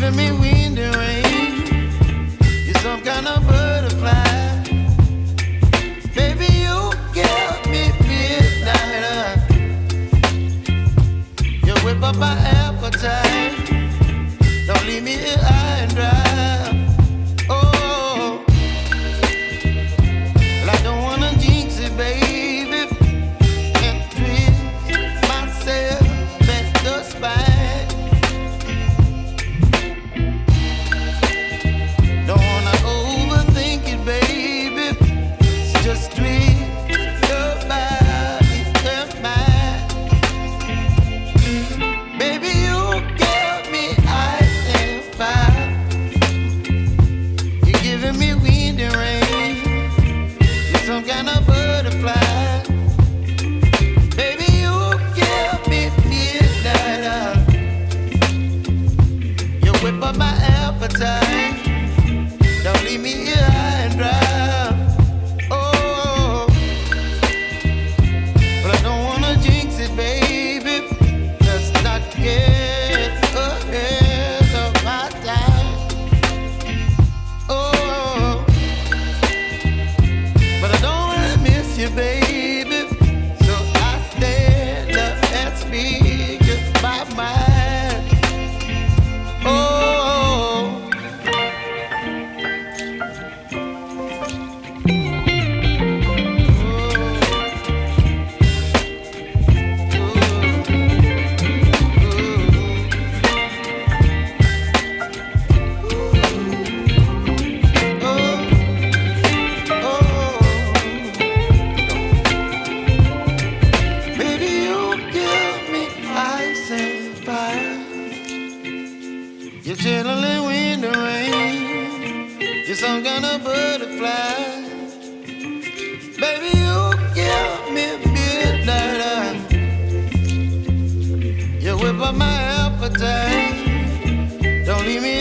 giving me wind and rain. You're some kind of butterfly. Baby, you give me midnight. You whip up my appetite. Don't leave me here high and dry. Oh, well, I don't wanna jinx it, baby, and twist myself at the spine. Don't wanna overthink it, baby. It's just twist your body and mine. Baby, you give me ice and fire. You're giving me wind and rain. You're some kind of butterfly. Baby, you give me midnight. You whip up my appetite. Don't leave me here high and dry. Oh, but I don't wanna jinx it, baby. Let's not get ahead of my time. Oh, but I don't wanna miss you, baby. So I stand up and speak just my mind. Oh. Baby, you give me ice and fire. You're chilling wind and rain. You're some kind of butterfly. Baby, you give me midnight. You whip up my appetite. Don't leave me